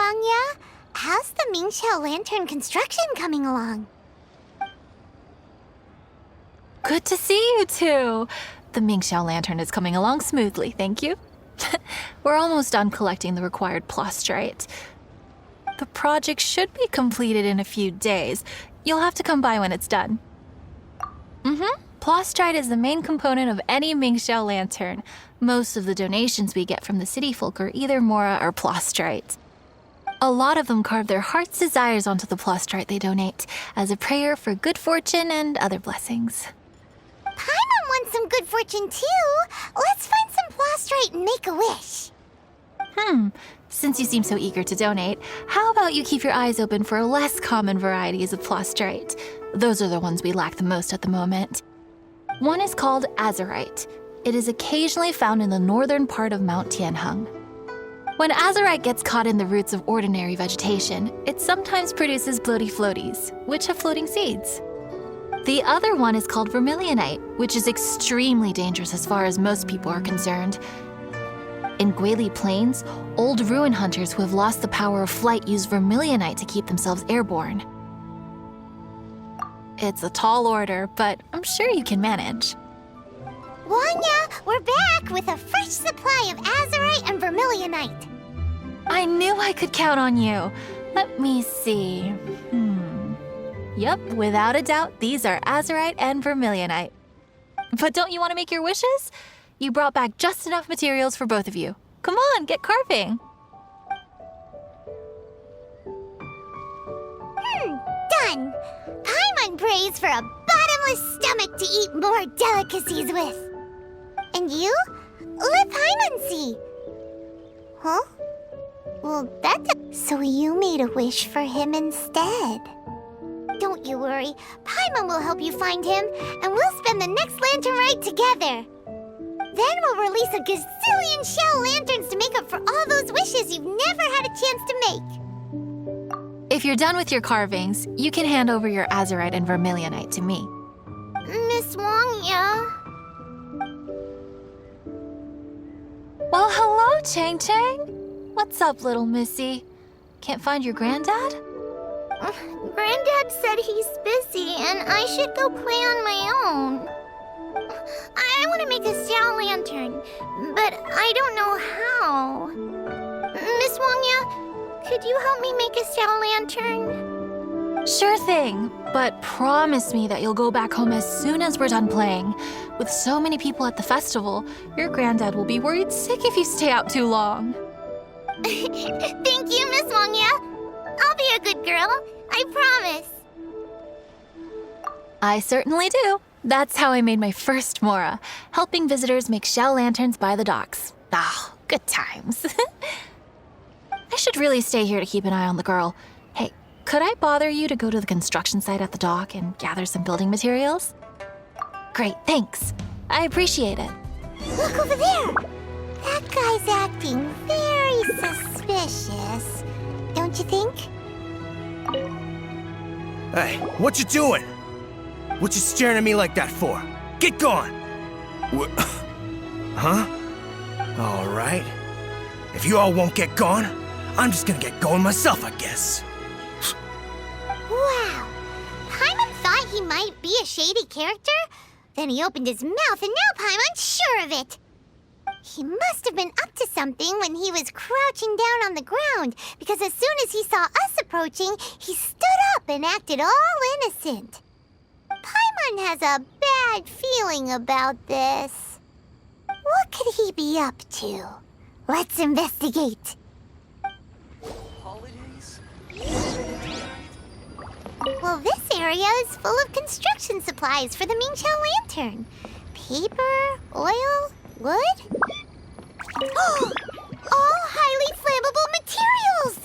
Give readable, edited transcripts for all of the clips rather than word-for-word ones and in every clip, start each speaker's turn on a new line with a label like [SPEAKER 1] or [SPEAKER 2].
[SPEAKER 1] Wangya. How's the Mingxiao Lantern construction coming along?
[SPEAKER 2] Good to see you two. The Mingxiao Lantern is coming along smoothly, thank you. We're almost done collecting the required plastrite. The project should be completed in a few days. You'll have to come by when it's done. Plastrite is the main component of any Mingxiao Lantern. Most of the donations we get from the city folk are either Mora or plastrite. A lot of them carve their heart's desires onto the plastrite they donate as a prayer for good fortune and other blessings.
[SPEAKER 1] Paimon wants some good fortune too. Let's find some plastrite and make a wish.
[SPEAKER 2] Since you seem so eager to donate, how about you keep your eyes open for less common varieties of plastrite? Those are the ones we lack the most at the moment. One is called azurite. It is occasionally found in the northern part of Mount Tianheng. When azurite gets caught in the roots of ordinary vegetation, it sometimes produces bloaty floaties, which have floating seeds. The other one is called vermilionite, which is extremely dangerous as far as most people are concerned. In Guili Plains, old ruin hunters who have lost the power of flight use vermilionite to keep themselves airborne. It's a tall order, but I'm sure you can manage.
[SPEAKER 1] Wangya, we're back with a fresh supply of azurite and vermilionite.
[SPEAKER 2] I knew I could count on you. Let me see. Yep, without a doubt, these are azurite and vermilionite. But don't you want to make your wishes? You brought back just enough materials for both of you. Come on, get carving.
[SPEAKER 1] Done. Paimon prays for a bottomless stomach to eat more delicacies with. And you? Let Paimon see. Huh? Well, so you made a wish for him instead. Don't you worry. Paimon will help you find him, and we'll spend the next lantern rite together. Then we'll release a gazillion shell lanterns to make up for all those wishes you've never had a chance to make.
[SPEAKER 2] If you're done with your carvings, you can hand over your azurite and vermilionite to me.
[SPEAKER 1] Miss Wangya.
[SPEAKER 2] Well, hello, Chang Chang. What's up, little missy? Can't find your granddad?
[SPEAKER 1] Granddad said he's busy and I should go play on my own. I want to make a Xiao lantern, but I don't know how. Miss Wangya, could you help me make a Xiao lantern?
[SPEAKER 2] Sure thing, but promise me that you'll go back home as soon as we're done playing. With so many people at the festival, your granddad will be worried sick if you stay out too long.
[SPEAKER 1] Thank you, Miss Wangya. I'll be a good girl, I promise.
[SPEAKER 2] I certainly do. That's how I made my first Mora, helping visitors make shell lanterns by the docks. Ah, good times. I should really stay here to keep an eye on the girl. Hey, could I bother you to go to the construction site at the dock and gather some building materials? Great, thanks. I appreciate it.
[SPEAKER 1] Look over there. That guy's acting very suspicious. Don't you think?
[SPEAKER 3] Hey, what you doing? What you staring at me like that for? Get gone! Huh? All right. If you all won't get gone, I'm just gonna get going myself, I guess.
[SPEAKER 1] Wow. Paimon thought he might be a shady character. Then he opened his mouth and now Paimon's sure of it. He must have been up to something when he was crouching down on the ground, because as soon as he saw us approaching, he stood up and acted all innocent. Paimon has a bad feeling about this. What could he be up to? Let's investigate.
[SPEAKER 3] Holidays?
[SPEAKER 1] Well, this area is full of construction supplies for the Mingxiao Lantern. Paper, oil, wood? All highly flammable materials!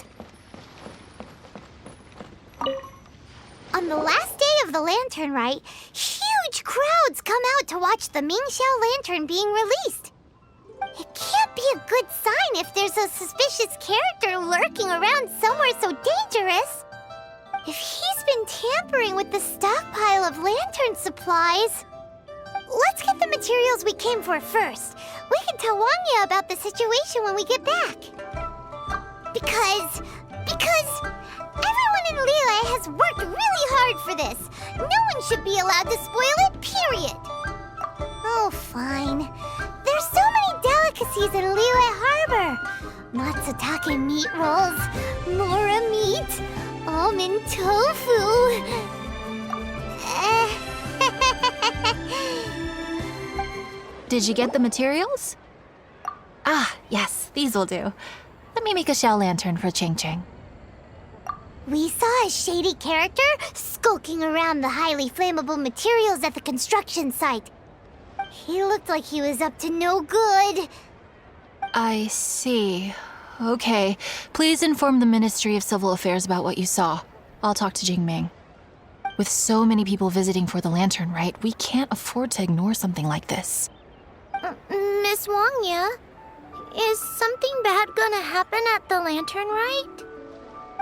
[SPEAKER 1] On the last day of the Lantern Rite, huge crowds come out to watch the Mingxiao Lantern being released. It can't be a good sign if there's a suspicious character lurking around somewhere so dangerous. If he's been tampering with the stockpile of lantern supplies... Let's get the materials we came for first. We can tell Wangya about the situation when we get back. Because Because everyone in Liyue has worked really hard for this. No one should be allowed to spoil it, period. Oh, fine. There's so many delicacies in Liyue Harbor. Matsutake meat rolls, mora meat, almond tofu.
[SPEAKER 2] Did you get the materials? Ah, yes, these will do. Let me make a shell lantern for Ching Ching.
[SPEAKER 1] We saw a shady character skulking around the highly flammable materials at the construction site. He looked like he was up to no good.
[SPEAKER 2] I see. Okay. Please inform the Ministry of Civil Affairs about what you saw. I'll talk to Jingming. With so many people visiting for the lantern rite, we can't afford to ignore something like this.
[SPEAKER 1] Miss Wangya, is something bad gonna happen at the lantern rite?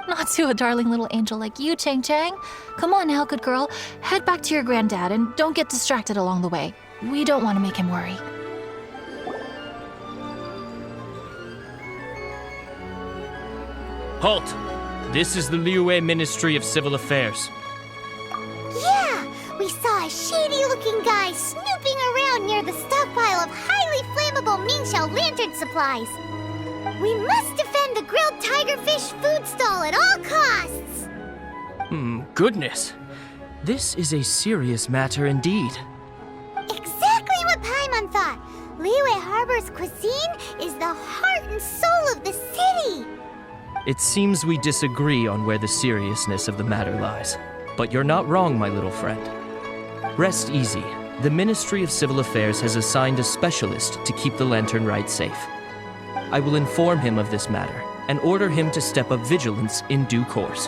[SPEAKER 2] Not to a darling little angel like you, Chang Chang. Come on now, good girl. Head back to your granddad and don't get distracted along the way. We don't want to make him worry.
[SPEAKER 4] Halt! This is the Liyue Ministry of Civil Affairs.
[SPEAKER 1] Yeah, we saw a shady-looking guy snooping around near the stockpile of highly flammable Mingxiao lantern supplies. We must defend the grilled tigerfish food stall at all costs!
[SPEAKER 4] Goodness. This is a serious matter indeed.
[SPEAKER 1] Exactly what Paimon thought! Liyue Harbor's cuisine is the heart and soul of the city!
[SPEAKER 4] It seems we disagree on where the seriousness of the matter lies. But you're not wrong, my little friend. Rest easy. The Ministry of Civil Affairs has assigned a specialist to keep the lantern rite safe. I will inform him of this matter and order him to step up vigilance in due course.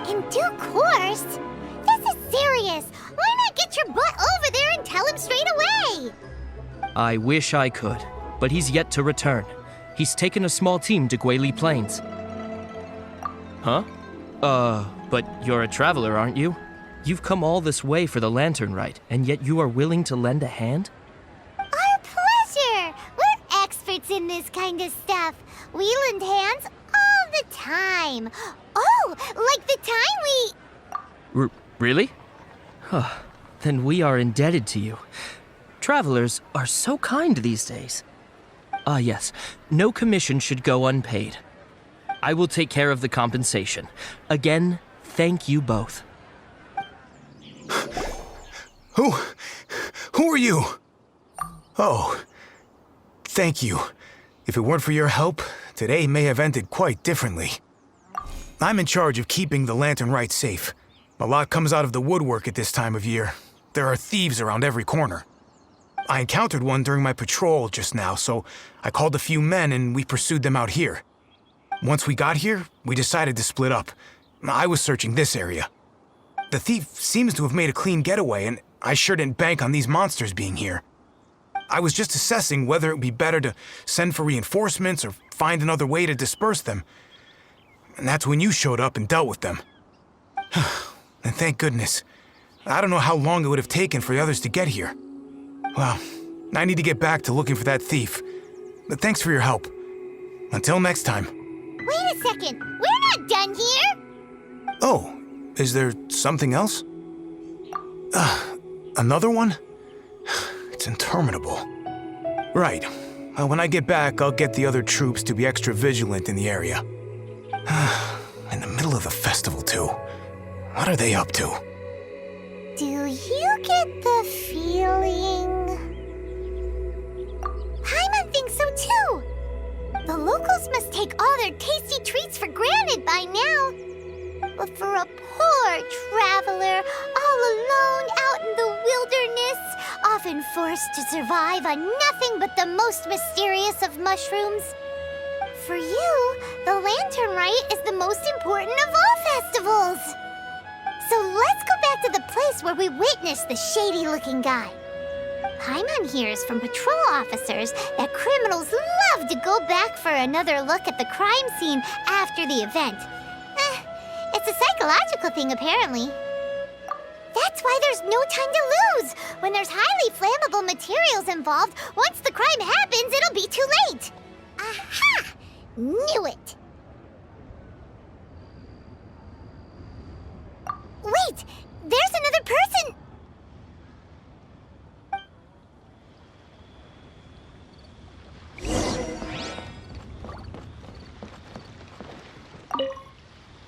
[SPEAKER 1] In due course? This is serious! Why not get your butt over there and tell him straight away?
[SPEAKER 4] I wish I could, but he's yet to return. He's taken a small team to Guili Plains. Huh? But you're a traveler, aren't you? You've come all this way for the lantern rite, and yet you are willing to lend a hand?
[SPEAKER 1] Our pleasure! We're experts in this kind of stuff. We lend hands all the time. Oh, like the time we...
[SPEAKER 4] Really? Huh. Then we are indebted to you. Travelers are so kind these days. Ah, yes. No commission should go unpaid. I will take care of the compensation. Again, thank you both.
[SPEAKER 3] Who are you? Oh, thank you. If it weren't for your help, today may have ended quite differently. I'm in charge of keeping the lantern rite safe. A lot comes out of the woodwork at this time of year. There are thieves around every corner. I encountered one during my patrol just now, so I called a few men and we pursued them out here. Once we got here, we decided to split up. I was searching this area. The thief seems to have made a clean getaway, and I sure didn't bank on these monsters being here. I was just assessing whether it would be better to send for reinforcements or find another way to disperse them. And that's when you showed up and dealt with them. And thank goodness. I don't know how long it would have taken for the others to get here. Well, I need to get back to looking for that thief. But thanks for your help. Until next time.
[SPEAKER 1] Wait a second. We're not done here.
[SPEAKER 3] Oh, is there something else? Another one? It's interminable. Right. When I get back, I'll get the other troops to be extra vigilant in the area. In the middle of the festival, too. What are they up to?
[SPEAKER 1] Do you get the feeling... Paimon thinks so too! The locals must take all their tasty treats for granted by now. But for a poor traveler, all alone out in the wilderness, often forced to survive on nothing but the most mysterious of mushrooms, for you, the lantern rite is the most important of all festivals. So let's go back to the place where we witnessed the shady-looking guy. Paimon hears from patrol officers that criminals love to go back for another look at the crime scene after the event. It's a psychological thing, apparently. That's why there's no time to lose. When there's highly flammable materials involved, once the crime happens, it'll be too late. Aha! Knew it! Wait! There's another person!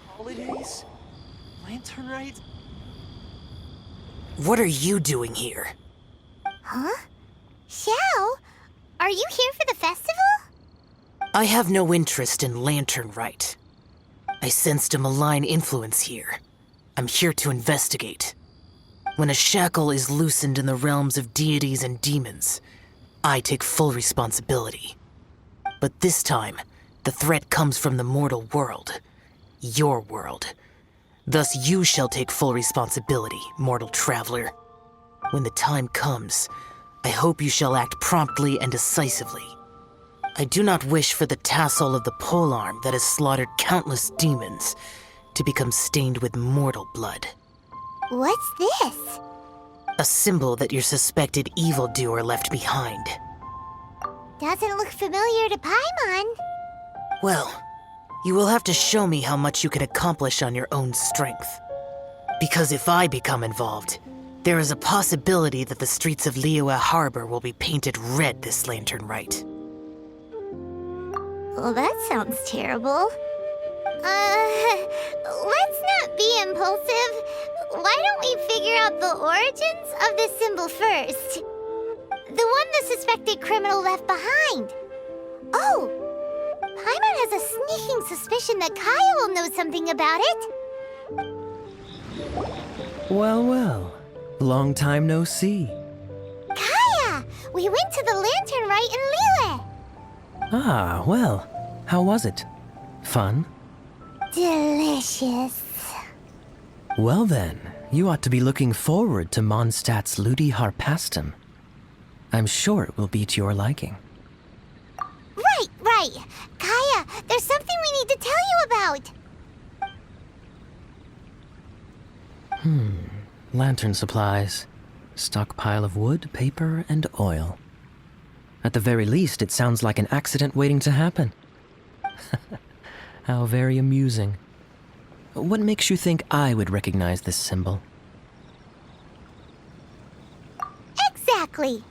[SPEAKER 5] Holidays? Lantern Rite?
[SPEAKER 6] What are you doing here?
[SPEAKER 1] Huh? Xiao? Are you here for the festival?
[SPEAKER 6] I have no interest in Lantern Rite. I sensed a malign influence here. I'm here to investigate. When a shackle is loosened in the realms of deities and demons, I take full responsibility. But this time, the threat comes from the mortal world. Your world. Thus you shall take full responsibility, mortal traveler. When the time comes, I hope you shall act promptly and decisively. I do not wish for the tassel of the polearm that has slaughtered countless demons to become stained with mortal blood.
[SPEAKER 1] What's this?
[SPEAKER 6] A symbol that your suspected evildoer left behind.
[SPEAKER 1] Doesn't look familiar to Paimon.
[SPEAKER 6] Well, you will have to show me how much you can accomplish on your own strength. Because if I become involved, there is a possibility that the streets of Liyue Harbor will be painted red this Lantern Rite.
[SPEAKER 1] Well, that sounds terrible. Let's not be impulsive. Why don't we figure out the origins of this symbol first? The one the suspected criminal left behind. Oh! Paimon has a sneaking suspicion that Kaya will know something about it.
[SPEAKER 5] Well, well. Long time no see.
[SPEAKER 1] Kaya! We went to the Lantern Rite in Liyue.
[SPEAKER 5] Ah, well. How was it? Fun?
[SPEAKER 1] Delicious.
[SPEAKER 5] Well then, you ought to be looking forward to Mondstadt's Ludi Harpastum. I'm sure it will be to your liking.
[SPEAKER 1] Right. Kaya, there's something we need to tell you about.
[SPEAKER 5] Lantern supplies. Stockpile of wood, paper, and oil. At the very least, it sounds like an accident waiting to happen. How very amusing. What makes you think I would recognize this symbol?
[SPEAKER 1] Exactly.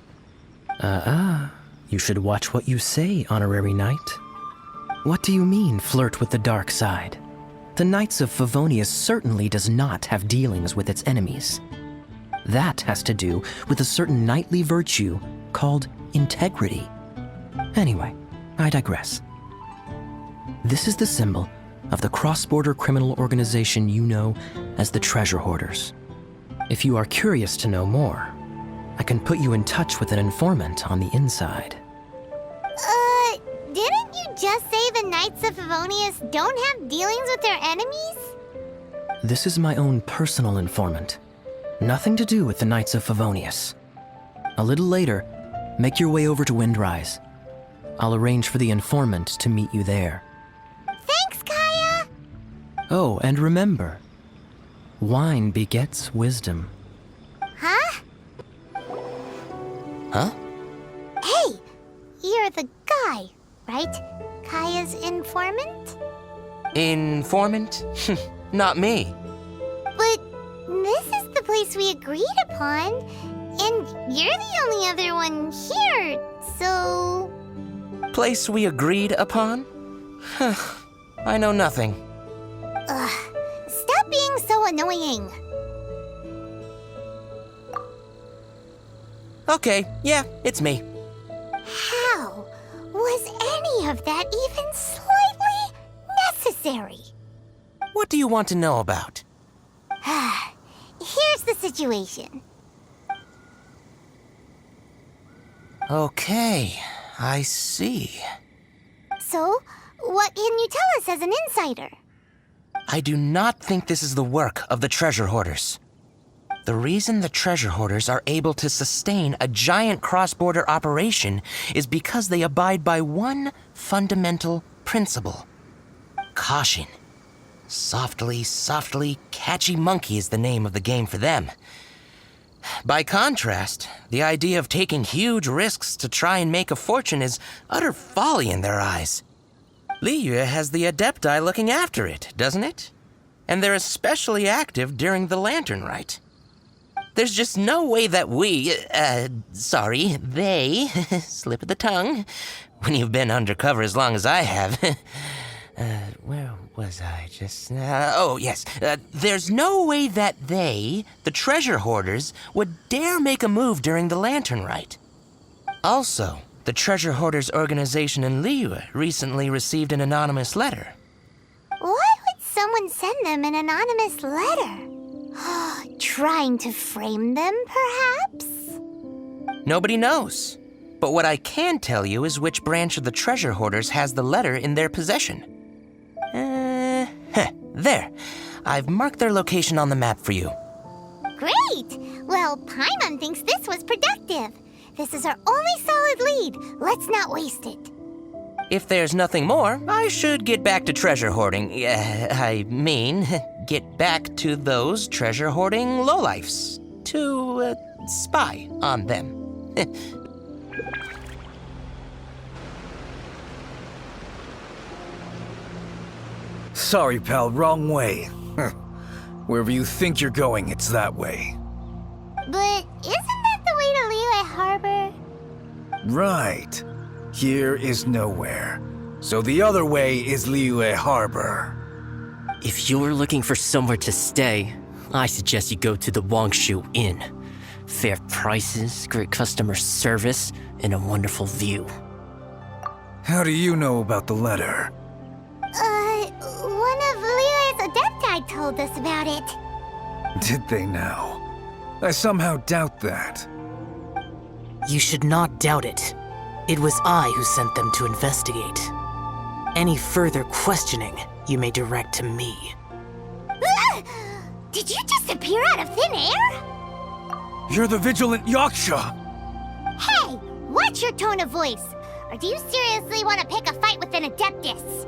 [SPEAKER 5] You should watch what you say, honorary knight. What do you mean, flirt with the dark side? The Knights of Favonius certainly does not have dealings with its enemies. That has to do with a certain knightly virtue called integrity. Anyway, I digress. This is the symbol of the cross-border criminal organization you know as the Treasure Hoarders. If you are curious to know more, I can put you in touch with an informant on the inside.
[SPEAKER 1] Didn't you just say the Knights of Favonius don't have dealings with their enemies?
[SPEAKER 5] This is my own personal informant. Nothing to do with the Knights of Favonius. A little later, make your way over to Windrise. I'll arrange for the informant to meet you there.
[SPEAKER 1] Thanks, Kaya!
[SPEAKER 5] Oh, and remember, wine begets wisdom.
[SPEAKER 1] Huh?
[SPEAKER 5] Huh?
[SPEAKER 1] Hey! You're the guy, right? Kaya's informant?
[SPEAKER 7] Informant? Not me.
[SPEAKER 1] But this is the place we agreed upon, and you're the only other one here, so...
[SPEAKER 7] Place we agreed upon? I know nothing.
[SPEAKER 1] Ugh, stop being so annoying.
[SPEAKER 7] Okay, yeah, it's me.
[SPEAKER 1] How was any of that even slightly necessary?
[SPEAKER 7] What do you want to know about?
[SPEAKER 1] Here's the situation.
[SPEAKER 7] Okay, I see.
[SPEAKER 1] So, what can you tell us as an insider?
[SPEAKER 7] I do not think this is the work of the Treasure Hoarders. The reason the Treasure Hoarders are able to sustain a giant cross-border operation is because they abide by one fundamental principle. Caution. Softly, catchy monkey is the name of the game for them. By contrast, the idea of taking huge risks to try and make a fortune is utter folly in their eyes. Liyue has the Adepti looking after it, doesn't it? and they're especially active during the Lantern Rite. There's just no way that they, slip of the tongue, when you've been undercover as long as I have. Where was I just now? Oh, yes. There's no way that they, the treasure hoarders, would dare make a move during the Lantern Rite. Also, the treasure hoarders organization in Liyue recently received an anonymous letter.
[SPEAKER 1] Why would someone send them an anonymous letter? Trying to frame them, perhaps?
[SPEAKER 7] Nobody knows. But what I can tell you is which branch of the treasure hoarders has the letter in their possession. There. I've marked their location on the map for you.
[SPEAKER 1] Great! Well, Paimon thinks this was productive. This is our only solid lead. Let's not waste it.
[SPEAKER 7] If there's nothing more, I should get back to treasure hoarding. Get back to those treasure hoarding lowlifes. To, spy on them.
[SPEAKER 3] Sorry, pal, wrong way. Wherever you think you're going, it's that way.
[SPEAKER 1] But isn't that the way to Liyue Harbor?
[SPEAKER 3] Right. Here is nowhere. So the other way is Liyue Harbor.
[SPEAKER 5] If you're looking for somewhere to stay, I suggest you go to the Wangshu Inn. Fair prices, great customer service, and a wonderful view.
[SPEAKER 3] How do you know about the letter?
[SPEAKER 1] One of Liyue's Adepti told us about it.
[SPEAKER 3] Did they now? I somehow doubt that.
[SPEAKER 6] You should not doubt it. It was I who sent them to investigate. Any further questioning you may direct to me.
[SPEAKER 1] Did you just appear out of thin air?
[SPEAKER 3] You're the vigilant Yaksha!
[SPEAKER 1] Hey, watch your tone of voice. Or do you seriously want to pick a fight with an Adeptus?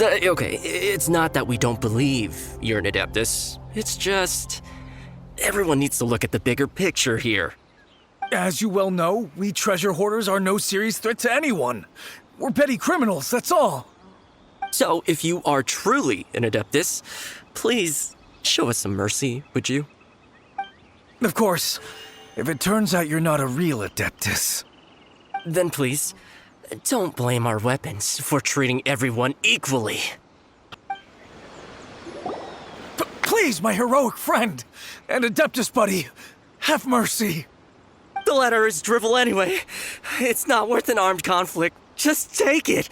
[SPEAKER 5] Okay, it's not that we don't believe you're an Adeptus. It's just... everyone needs to look at the bigger picture here.
[SPEAKER 3] As you well know, we treasure hoarders are no serious threat to anyone. We're petty criminals, that's all.
[SPEAKER 5] So, if you are truly an Adeptus, please show us some mercy, would you?
[SPEAKER 3] Of course, if it turns out you're not a real Adeptus.
[SPEAKER 5] Then please, don't blame our weapons for treating everyone equally.
[SPEAKER 3] Please, my heroic friend and Adeptus buddy, have mercy.
[SPEAKER 5] The letter is drivel anyway. It's not worth an armed conflict. Just take it.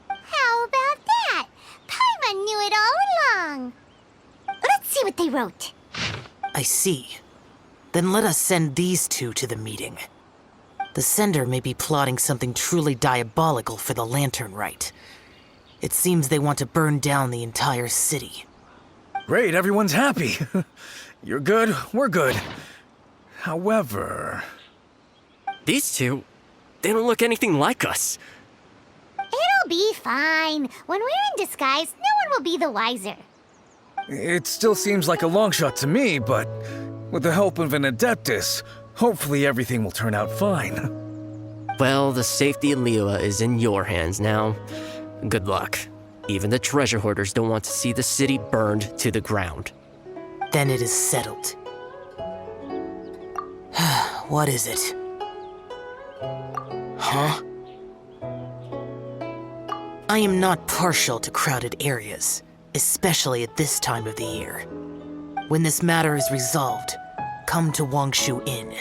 [SPEAKER 1] How about that? Paimon knew it all along. Let's see what they wrote.
[SPEAKER 6] I see. Then let us send these two to the meeting. The sender may be plotting something truly diabolical for the Lantern Rite. It seems they want to burn down the entire city.
[SPEAKER 3] Great, everyone's happy. You're good, we're good. However...
[SPEAKER 5] These two, they don't look anything like us.
[SPEAKER 1] It'll be fine. When we're in disguise, no one will be the wiser.
[SPEAKER 3] It still seems like a long shot to me, but with the help of an Adeptus, hopefully everything will turn out fine.
[SPEAKER 5] Well, the safety of Liyue is in your hands now. Good luck. Even the treasure hoarders don't want to see the city burned to the ground.
[SPEAKER 6] Then it is settled. What is it? Huh? I am not partial to crowded areas, especially at this time of the year. When this matter is resolved, come to Wangshu Inn.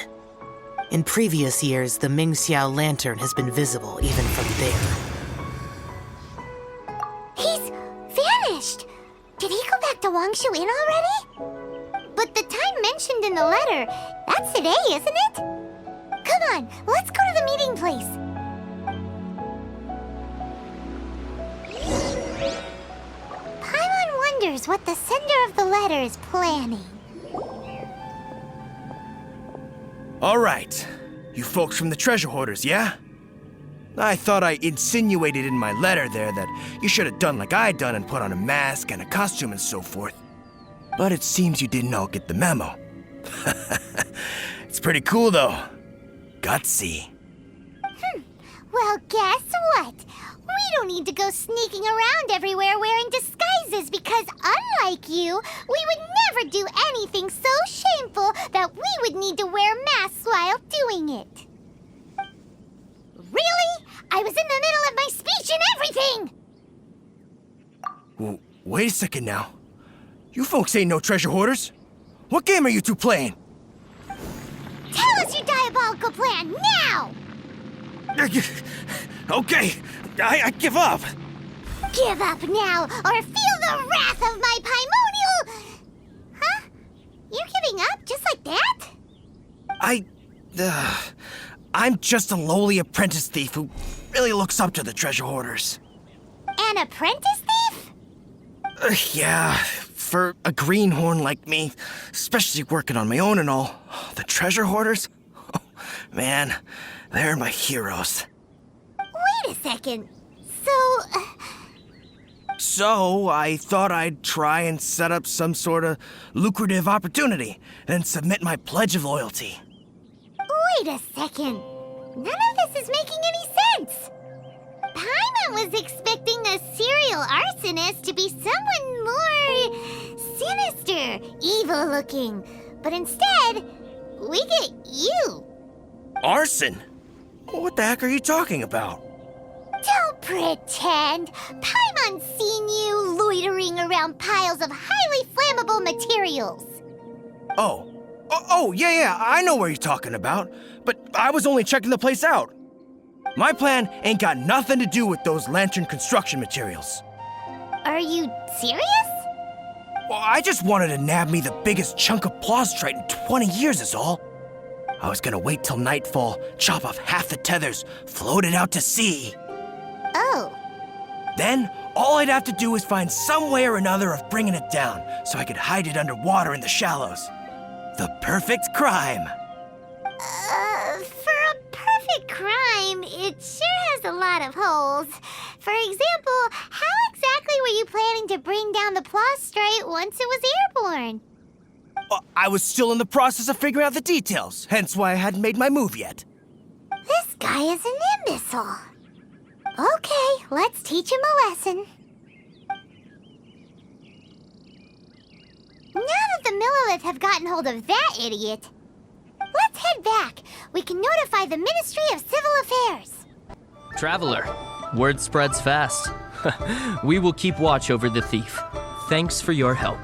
[SPEAKER 6] In previous years, the Mingxiao lantern has been visible even from there.
[SPEAKER 1] He's vanished! Did he go back to Wangshu Inn already? But the time mentioned in the letter, that's today, isn't it? Come on, let's go to the meeting place. Paimon wonders what the sender of the letter is planning.
[SPEAKER 8] All right. You folks from the treasure hoarders, yeah? I thought I insinuated in my letter there that you should have done like I done and put on a mask and a costume and so forth. But it seems you didn't all get the memo. It's pretty cool, though. Gutsy.
[SPEAKER 1] Well, guess what? We don't need to go sneaking around everywhere wearing disguises prizes because, unlike you, we would never do anything so shameful that we would need to wear masks while doing it. Really? I was in the middle of my speech and everything!
[SPEAKER 8] Wait a second now. You folks ain't no treasure hoarders. What game are you two playing?
[SPEAKER 1] Tell us your diabolical plan, now!
[SPEAKER 8] Okay, I give up.
[SPEAKER 1] Give up now, or feel the wrath of my Paimonial... Huh? You're giving up just like that?
[SPEAKER 8] I'm just a lowly apprentice thief who really looks up to the treasure hoarders.
[SPEAKER 1] An apprentice thief?
[SPEAKER 8] Yeah, for a greenhorn like me, especially working on my own and all, the treasure hoarders? Oh, man, they're my heroes.
[SPEAKER 1] Wait a second.
[SPEAKER 8] So, I thought I'd try and set up some sort of lucrative opportunity and submit my pledge of loyalty.
[SPEAKER 1] Wait a second. None of this is making any sense. Paimon was expecting a serial arsonist to be someone more sinister, evil-looking. But instead, we get you.
[SPEAKER 8] Arson? What the heck are you talking about?
[SPEAKER 1] Don't pretend. Paimon's seen you loitering around piles of highly flammable materials.
[SPEAKER 8] Oh, yeah, I know what you're talking about. But I was only checking the place out. My plan ain't got nothing to do with those lantern construction materials.
[SPEAKER 1] Are you serious?
[SPEAKER 8] Well, I just wanted to nab me the biggest chunk of plaustrite in 20 years is all. I was gonna wait till nightfall, chop off half the tethers, float it out to sea.
[SPEAKER 1] Oh.
[SPEAKER 8] Then, all I'd have to do is find some way or another of bringing it down so I could hide it underwater in the shallows. The perfect crime.
[SPEAKER 1] For a perfect crime, it sure has a lot of holes. For example, how exactly were you planning to bring down the plaustrite once it was airborne?
[SPEAKER 8] I was still in the process of figuring out the details, hence why I hadn't made my move yet.
[SPEAKER 1] This guy is an imbecile. Okay, let's teach him a lesson. Now that the Millilith have gotten hold of that idiot, let's head back. We can notify the Ministry of Civil Affairs.
[SPEAKER 4] Traveler, word spreads fast. We will keep watch over the thief. Thanks for your help.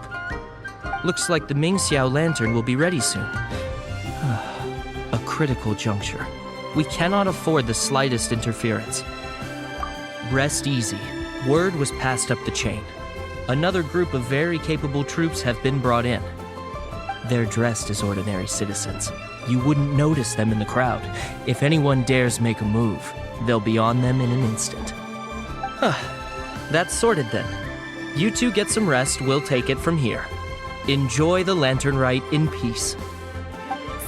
[SPEAKER 4] Looks like the Mingxiao lantern will be ready soon. A critical juncture. We cannot afford the slightest interference. Rest easy. Word was passed up the chain. Another group of very capable troops have been brought in. They're dressed as ordinary citizens. You wouldn't notice them in the crowd. If anyone dares make a move, they'll be on them in an instant. That's sorted then. You two get some rest, we'll take it from here. Enjoy the lantern rite in peace.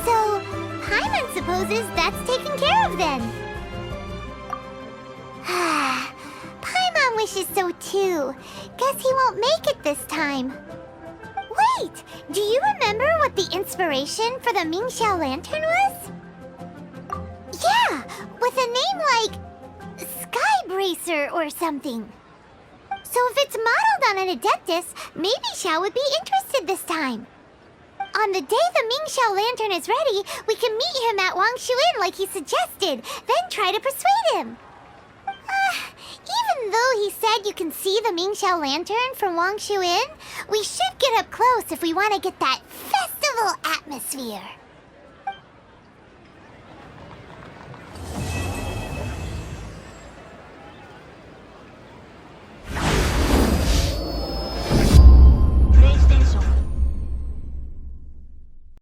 [SPEAKER 1] So, Paimon supposes that's taken care of then. Paimon wishes so too. Guess he won't make it this time. Wait, do you remember what the inspiration for the Mingxiao lantern was? Yeah, with a name like Skybracer or something. So if it's modeled on an Adeptus, maybe Xiao would be interested this time. On the day the Mingxiao lantern is ready, we can meet him at Wangshuin like he suggested, then try to persuade him. Even though he said you can see the Mingxiao lantern from Wangshuin, we should get up close if we want to get that festival atmosphere.